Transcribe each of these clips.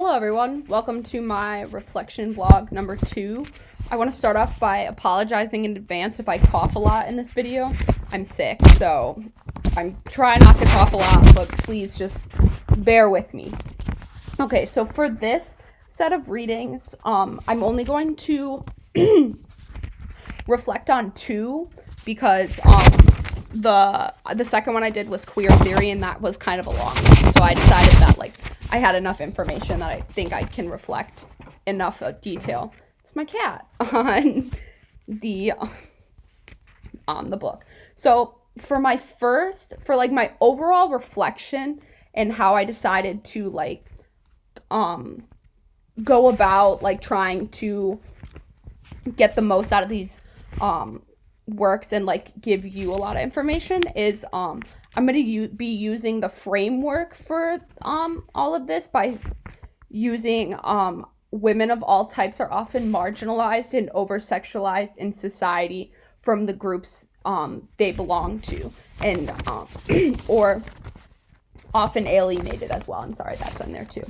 Hello everyone, welcome to my reflection vlog number 2. I want to start off by apologizing in advance if I cough a lot in this video. I'm sick, so I'm trying not to cough a lot, but please just bear with me. Okay, so for this set of readings, I'm only going to reflect on 2 because the second one I did was queer theory, and that was kind of a long one, so I decided that I had enough information that I think I can reflect enough detail. It's my cat on the book. So for my my overall reflection and how I decided to go about trying to get the most out of these works and give you a lot of information is I'm going to be using the framework for all of this by using women of all types are often marginalized and over-sexualized in society from the groups they belong to, and or often alienated as well. I'm sorry, that's on there too.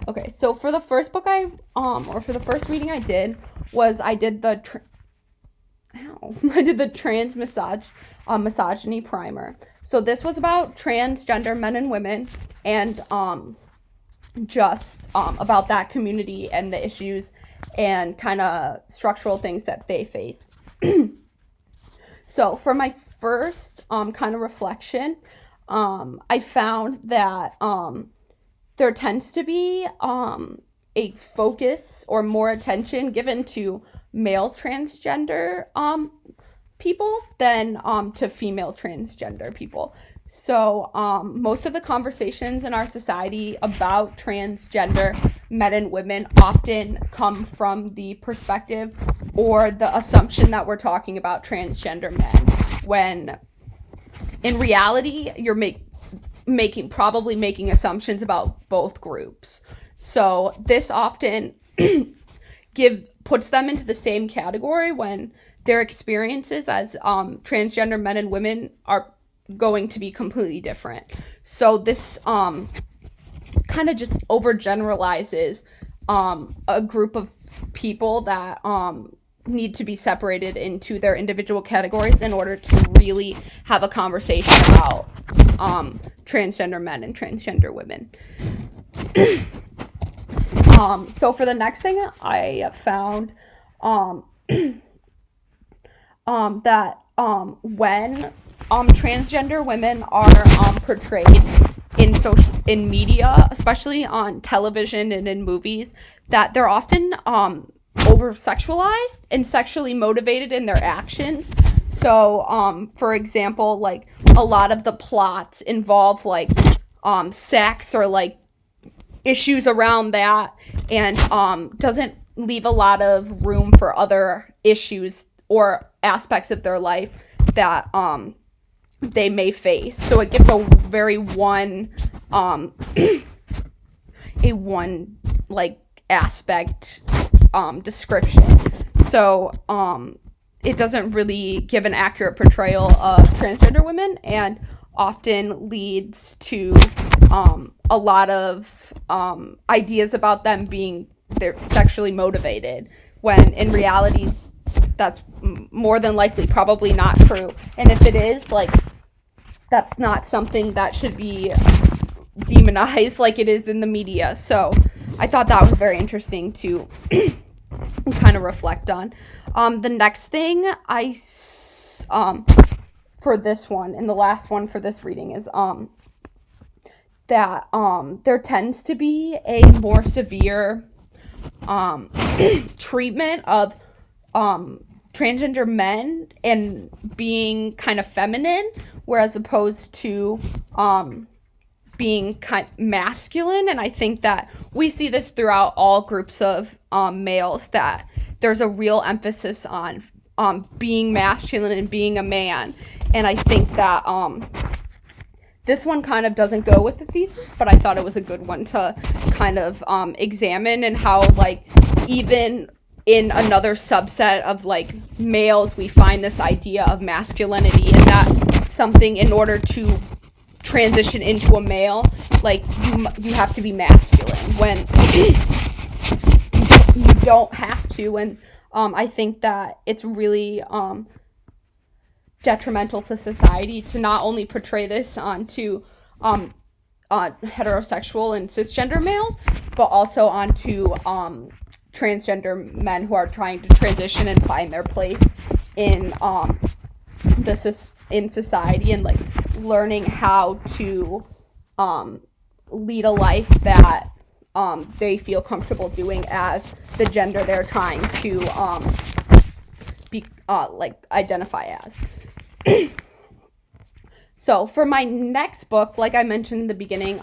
Okay, so for the first book for the first reading I did was I did the trans misogyny primer. So this was about transgender men and women, and just about that community and the issues and kind of structural things that they face. So for my first kind of reflection, I found that there tends to be a focus or more attention given to male transgender people than to female transgender people. So most of the conversations in our society about transgender men and women often come from the perspective or the assumption that we're talking about transgender men, when in reality you're probably making assumptions about both groups. So this often puts them into the same category when their experiences as transgender men and women are going to be completely different. So this kind of just overgeneralizes a group of people that need to be separated into their individual categories in order to really have a conversation about transgender men and transgender women. So for the next thing, I found that when transgender women are portrayed in media, especially on television and in movies, that they're often over sexualized and sexually motivated in their actions. So for example, a lot of the plots involve sex or issues around that, and doesn't leave a lot of room for other issues or aspects of their life that they may face. So it gives a very one aspect description. So it doesn't really give an accurate portrayal of transgender women, and often leads to a lot of ideas about them being they're sexually motivated, when in reality that's more than likely probably not true. And if it is, that's not something that should be demonized like it is in the media. So I thought that was very interesting to kind of reflect on. The next thing for this one, and the last one for this reading, is that there tends to be a more severe treatment of transgender men and being kind of feminine, whereas opposed to being kind of masculine. And I think that we see this throughout all groups of males, that there's a real emphasis on being masculine and being a man. And I think that this one kind of doesn't go with the thesis, but I thought it was a good one to kind of examine, and how even in another subset of males, we find this idea of masculinity, and that something, in order to transition into a male, like you have to be masculine when you don't have to. And I think that it's really detrimental to society to not only portray this onto heterosexual and cisgender males, but also onto transgender men who are trying to transition and find their place in in society, and like learning how to lead a life that they feel comfortable doing as the gender they're trying to be identify as. So for my next book, like I mentioned in the beginning,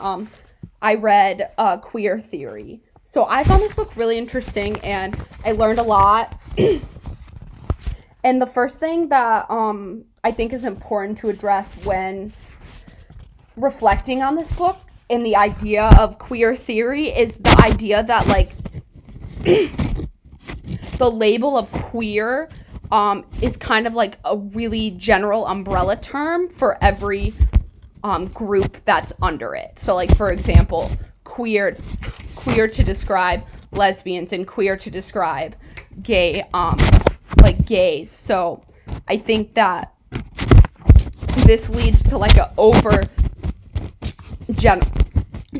I read Queer Theory. So I found this book really interesting, and I learned a lot. And the first thing that I think is important to address when reflecting on this book and the idea of queer theory is the idea that, like, the label of queer is kind of like a really general umbrella term for every group that's under it. So, like, for example, queer to describe lesbians, and queer to describe gay, like gays. So I think that this leads to like a over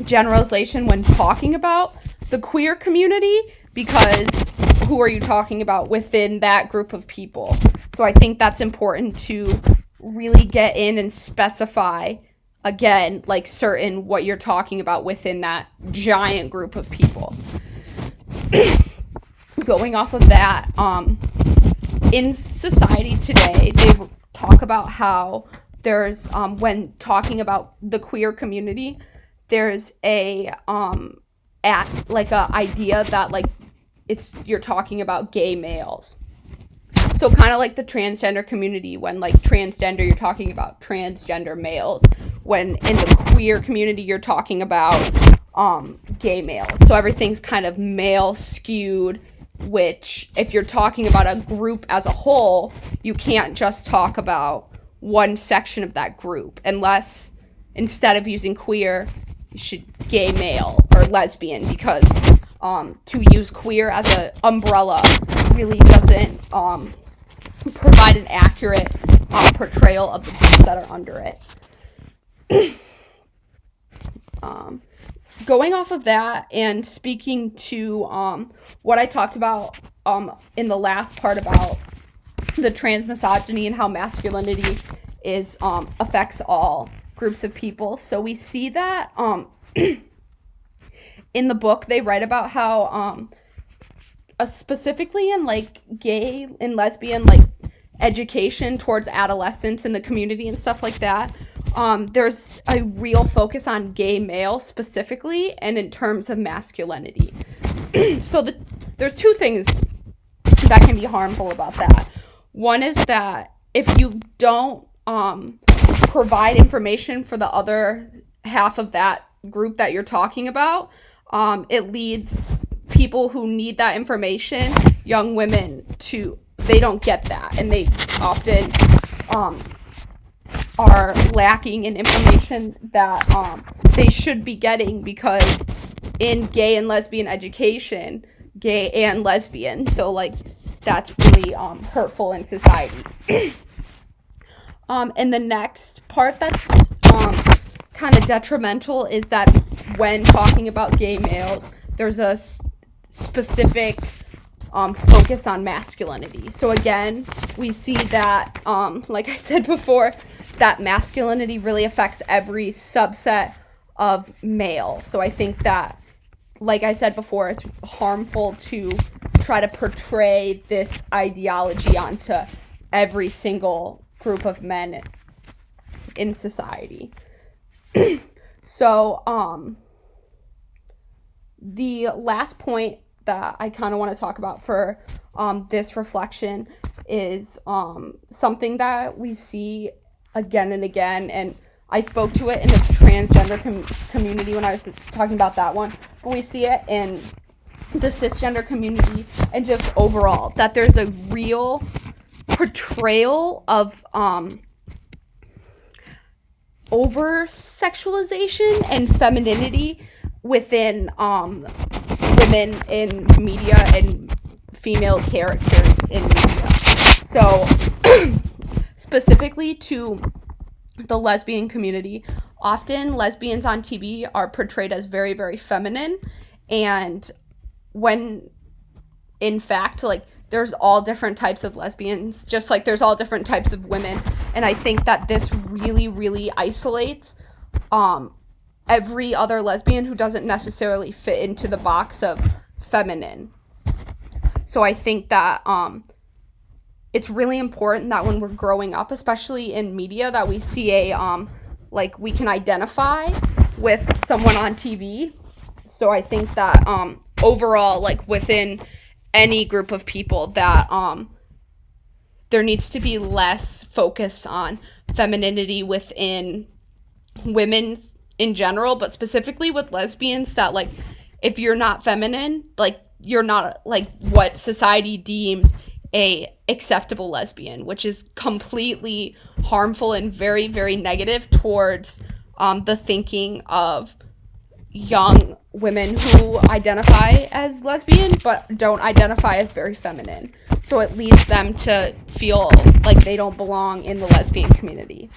generalization when talking about the queer community, because who are you talking about within that group of people? So I think that's important to really get in and specify again, like, certain what you're talking about within that giant group of people. Going off of that, in society today, they talk about how there's, when talking about the queer community, there's a idea that, like, you're talking about gay males. So kind of like the transgender community, when, like, transgender, you're talking about transgender males. When in the queer community, you're talking about gay males. So everything's kind of male skewed, which if you're talking about a group as a whole, you can't just talk about one section of that group, unless instead of using queer, you should gay male or lesbian, because to use queer as an umbrella really doesn't provide an accurate portrayal of the groups that are under it. Going off of that and speaking to what I talked about in the last part about the trans misogyny and how masculinity is affects all groups of people. So we see that in the book they write about how specifically in, like, gay and lesbian, like, education towards adolescents in the community and stuff like that, there's a real focus on gay male specifically and in terms of masculinity. So there's two things that can be harmful about that. One is that if you don't provide information for the other half of that group that you're talking about, it leads people who need that information, young women, they don't get that, and they often are lacking in information that they should be getting, because in gay and lesbian education, gay and lesbian, so, like, that's really hurtful in society. And the next part that's kind of detrimental is that when talking about gay males, there's a specific focus on masculinity. So again, we see that, like I said before, that masculinity really affects every subset of male. So I think that, like I said before, it's harmful to try to portray this ideology onto every single group of men in society. So, the last point that I kind of want to talk about for this reflection is something that we see again and again, and I spoke to it in the transgender community when I was talking about that one, but we see it in the cisgender community and just overall, that there's a real portrayal of over sexualization and femininity within women in media and female characters in media. So specifically to the lesbian community, often lesbians on TV are portrayed as very, very feminine, and when in fact, like, there's all different types of lesbians, just like there's all different types of women. And I think that this really, really isolates every other lesbian who doesn't necessarily fit into the box of feminine. So I think that it's really important that when we're growing up, especially in media, that we see like, we can identify with someone on TV. So I think that overall, like, within any group of people, that there needs to be less focus on femininity within women's in general, but specifically with lesbians, that, like, if you're not feminine, like, you're not, like, what society deems a acceptable lesbian, which is completely harmful and very, very negative towards the thinking of young women who identify as lesbian but don't identify as very feminine. So it leads them to feel like they don't belong in the lesbian community.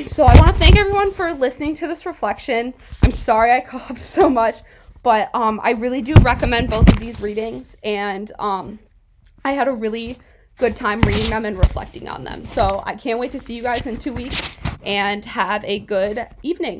So I want to thank everyone for listening to this reflection. I'm sorry I coughed so much, but I really do recommend both of these readings, and I had a really good time reading them and reflecting on them. So I can't wait to see you guys in 2 weeks, and have a good evening.